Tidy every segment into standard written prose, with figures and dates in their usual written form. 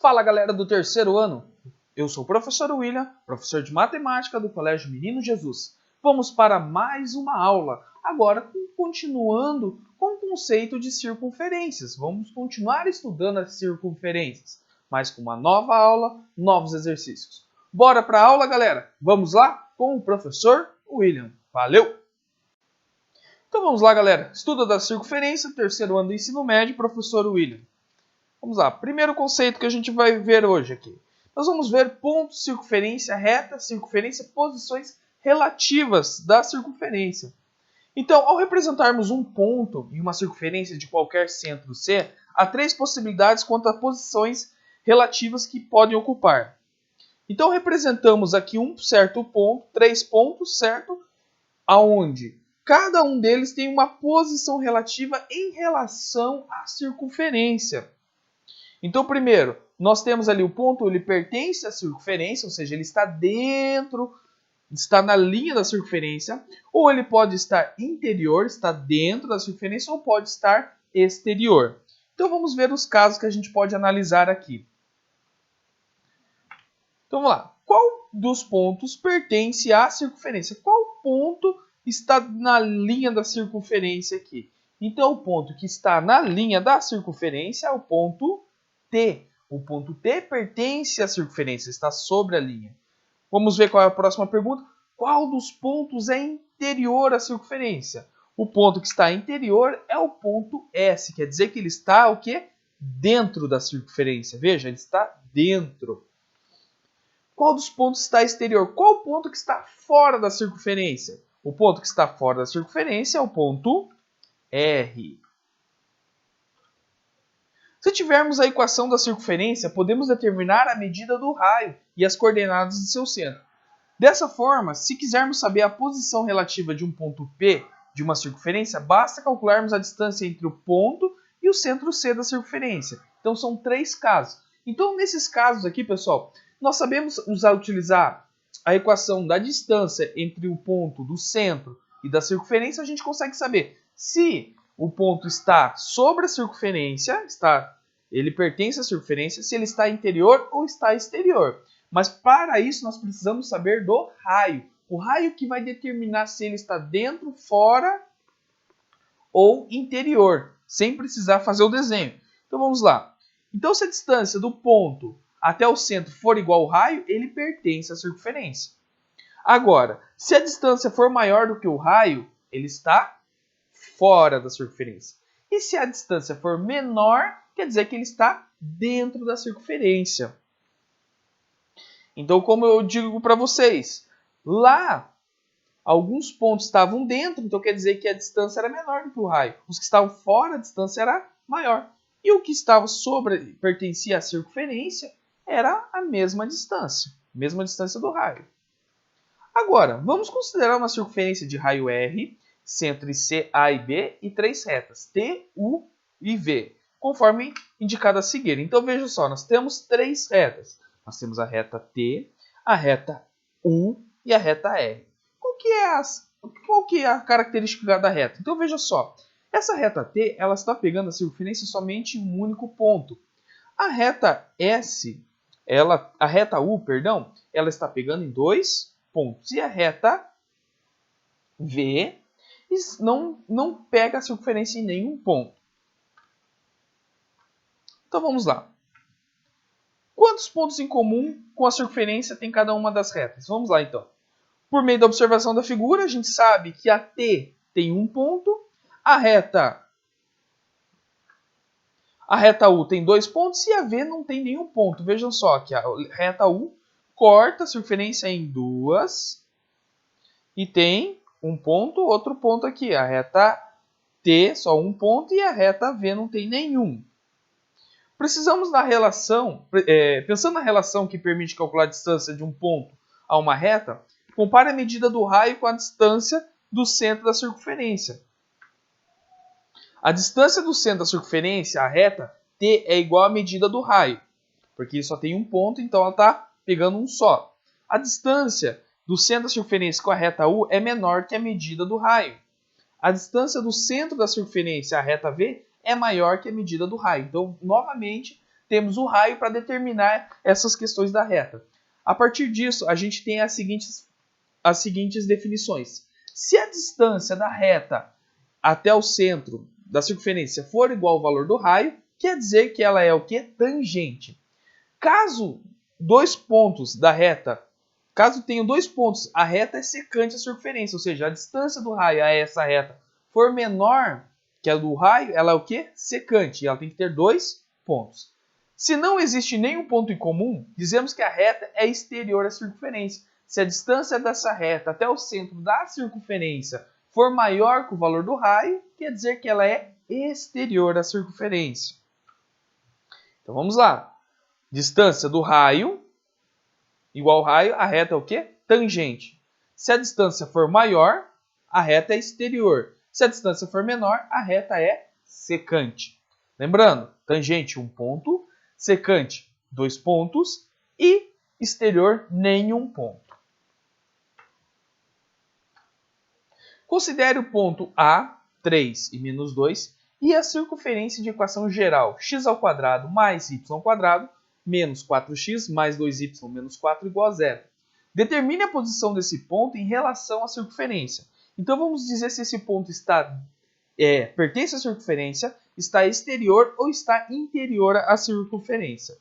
Fala galera do terceiro ano, eu sou o professor William, professor de matemática do Colégio Menino Jesus. Vamos para mais uma aula, agora continuando com o conceito de circunferências. Vamos continuar estudando as circunferências, mas com uma nova aula, novos exercícios. Bora para a aula galera, vamos lá com o professor William. Valeu! Então vamos lá galera, estudo da circunferência, terceiro ano do ensino médio, professor William. Vamos lá, primeiro conceito que a gente vai ver hoje aqui. Nós vamos ver pontos, circunferência, reta, circunferência, posições relativas da circunferência. Então, ao representarmos um ponto em uma circunferência de qualquer centro C, há três possibilidades quanto a posições relativas que podem ocupar. Então, representamos aqui um certo ponto, três pontos, certo? Aonde cada um deles tem uma posição relativa em relação à circunferência. Então, primeiro, nós temos ali o ponto, ele pertence à circunferência, ou seja, ele está dentro, está na linha da circunferência, ou ele pode estar interior, está dentro da circunferência, ou pode estar exterior. Então, vamos ver os casos que a gente pode analisar aqui. Então, vamos lá. Qual dos pontos pertence à circunferência? Qual ponto está na linha da circunferência aqui? Então, o ponto que está na linha da circunferência é o ponto T. O ponto T pertence à circunferência, está sobre a linha. Vamos ver qual é a próxima pergunta. Qual dos pontos é interior à circunferência? O ponto que está interior é o ponto S, quer dizer que ele está o quê? Dentro da circunferência. Veja, ele está dentro. Qual dos pontos está exterior? Qual o ponto que está fora da circunferência? O ponto que está fora da circunferência é o ponto R. Se tivermos a equação da circunferência, podemos determinar a medida do raio e as coordenadas de seu centro. Dessa forma, se quisermos saber a posição relativa de um ponto P de uma circunferência, basta calcularmos a distância entre o ponto e o centro C da circunferência. Então, são três casos. Então, nesses casos aqui, pessoal, nós sabemos utilizar a equação da distância entre o ponto do centro e da circunferência, a gente consegue saber se o ponto está sobre a circunferência, ele pertence à circunferência, se ele está interior ou está exterior. Mas para isso nós precisamos saber do raio. O raio que vai determinar se ele está dentro, fora ou interior, sem precisar fazer o desenho. Então vamos lá. Então se a distância do ponto até o centro for igual ao raio, ele pertence à circunferência. Agora, se a distância for maior do que o raio, ele está fora da circunferência. E se a distância for menor, quer dizer que ele está dentro da circunferência. Então, como eu digo para vocês, lá alguns pontos estavam dentro, então quer dizer que a distância era menor do que o raio. Os que estavam fora, a distância era maior. E o que estava sobre, pertencia à circunferência, era a mesma distância do raio. Agora, vamos considerar uma circunferência de raio R, centro C, A e B e três retas, T, U e V, conforme indicado a seguir. Então, veja só, nós temos três retas. Nós temos a reta T, a reta U e a reta R. Qual que é a característica da reta? Então, veja só, essa reta T, ela está pegando a circunferência somente em um único ponto. A reta U, ela está pegando em dois pontos. E a reta V não pega a circunferência em nenhum ponto. Então vamos lá. Quantos pontos em comum com a circunferência tem cada uma das retas? Vamos lá então. Por meio da observação da figura, a gente sabe que a T tem um ponto, a reta U tem dois pontos e a V não tem nenhum ponto. Vejam só que a reta U corta a circunferência em duas e tem um ponto, outro ponto aqui. A reta T, só um ponto, e a reta V não tem nenhum. Precisamos da relação, pensando na relação que permite calcular a distância de um ponto a uma reta, compare a medida do raio com a distância do centro da circunferência. A distância do centro da circunferência, a reta T, é igual à medida do raio, porque ele só tem um ponto, então ela está pegando um só. A distância do centro da circunferência com a reta U é menor que a medida do raio. A distância do centro da circunferência, a reta V, é maior que a medida do raio. Então, novamente, temos o raio para determinar essas questões da reta. A partir disso, a gente tem as seguintes definições. Se a distância da reta até o centro da circunferência for igual ao valor do raio, quer dizer que ela é o quê? Tangente. Caso tenham dois pontos, a reta é secante à circunferência, ou seja, a distância do raio a essa reta for menor que a do raio, ela é o quê? Secante, e ela tem que ter dois pontos. Se não existe nenhum ponto em comum, dizemos que a reta é exterior à circunferência. Se a distância dessa reta até o centro da circunferência for maior que o valor do raio, quer dizer que ela é exterior à circunferência. Então vamos lá. Distância do raio igual ao raio, a reta é o quê? Tangente. Se a distância for maior, a reta é exterior. Se a distância for menor, a reta é secante. Lembrando, tangente 1 ponto, secante 2 pontos e exterior nenhum ponto. Considere o ponto A, 3 e menos 2, e a circunferência de equação geral x² mais y² menos 4x mais 2y menos 4 igual a 0. Determine a posição desse ponto em relação à circunferência. Então vamos dizer se esse ponto pertence à circunferência, está exterior ou está interior à circunferência.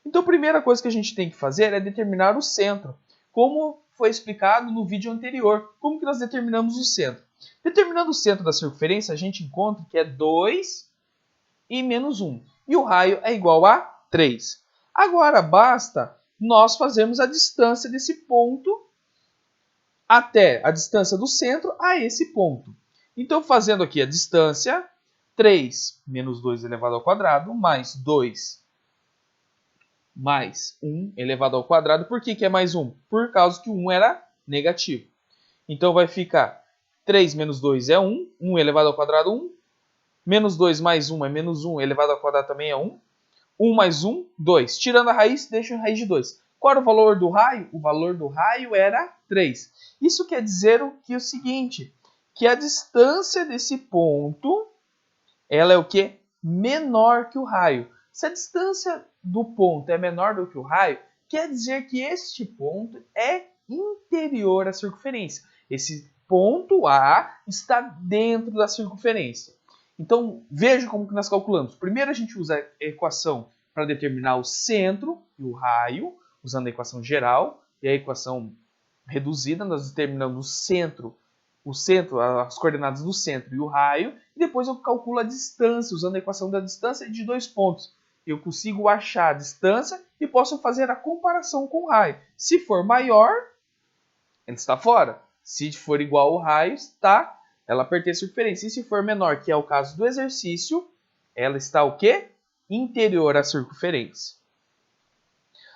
Então a primeira coisa que a gente tem que fazer é determinar o centro, como foi explicado no vídeo anterior. Como que nós determinamos o centro? Determinando o centro da circunferência, a gente encontra que é 2 e menos 1. E o raio é igual a 3. Agora basta nós fazermos a distância desse ponto até a distância do centro a esse ponto. Então, fazendo aqui a distância, 3 menos 2 elevado ao quadrado, mais 2 mais 1 elevado ao quadrado. Por que é mais 1? Por causa que o 1 era negativo. Então, vai ficar 3 menos 2 é 1, 1 elevado ao quadrado 1, menos 2 mais 1 é menos 1 elevado ao quadrado também é 1, 1 mais 1, 2. Tirando a raiz, deixa a raiz de 2. Qual era o valor do raio? O valor do raio era 3. Isso quer dizer o seguinte, que a distância desse ponto, ela é o quê? Menor que o raio. Se a distância do ponto é menor do que o raio, quer dizer que este ponto é interior à circunferência. Esse ponto A está dentro da circunferência. Então, veja como que nós calculamos. Primeiro a gente usa a equação para determinar o centro e o raio, usando a equação geral e a equação reduzida. Nós determinamos o centro, as coordenadas do centro e o raio. E depois eu calculo a distância, usando a equação da distância de dois pontos. Eu consigo achar a distância e posso fazer a comparação com o raio. Se for maior, ele está fora. Se for igual ao raio, ela pertence à circunferência. E se for menor, que é o caso do exercício, ela está o quê? Interior à circunferência.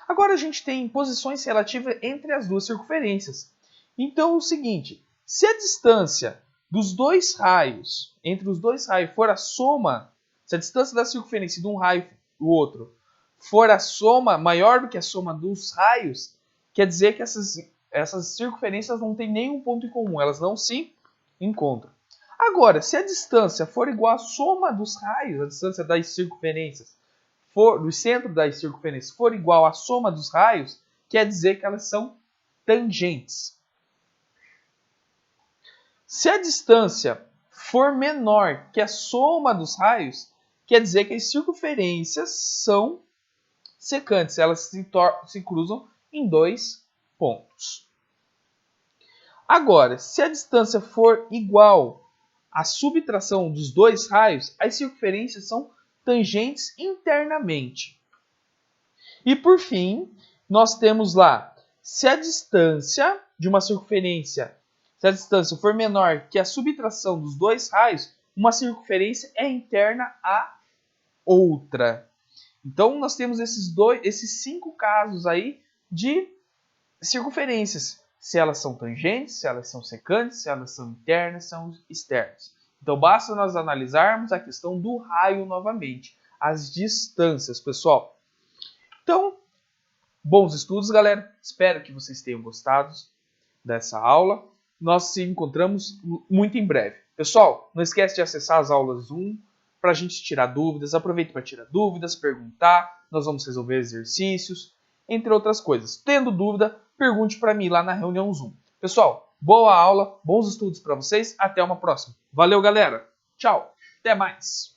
Agora a gente tem posições relativas entre as duas circunferências. Então é o seguinte, se a distância dos dois raios, entre os dois raios, for a soma, se a distância da circunferência de um raio e do outro for a soma maior do que a soma dos raios, quer dizer que essas circunferências não têm nenhum ponto em comum, elas não se encontram. Agora, se a distância for igual à soma dos raios, a distância das circunferências, do centro das circunferências for igual à soma dos raios, quer dizer que elas são tangentes. Se a distância for menor que a soma dos raios, quer dizer que as circunferências são secantes, elas se cruzam em dois pontos. Agora, se a distância for igual à subtração dos dois raios, as circunferências são tangentes internamente. E por fim, nós temos lá, se a distância de uma circunferência, se a distância for menor que a subtração dos dois raios, uma circunferência é interna à outra. Então, nós temos esses 5 casos aí de circunferências. Se elas são tangentes, se elas são secantes, se elas são internas, são externas. Então, basta nós analisarmos a questão do raio novamente. As distâncias, pessoal. Então, bons estudos, galera. Espero que vocês tenham gostado dessa aula. Nós se encontramos muito em breve. Pessoal, não esquece de acessar as aulas 1, para a gente tirar dúvidas. Aproveite para tirar dúvidas, perguntar. Nós vamos resolver exercícios, entre outras coisas. Tendo dúvida, pergunte para mim lá na reunião Zoom. Pessoal, boa aula, bons estudos para vocês. Até uma próxima. Valeu, galera. Tchau. Até mais.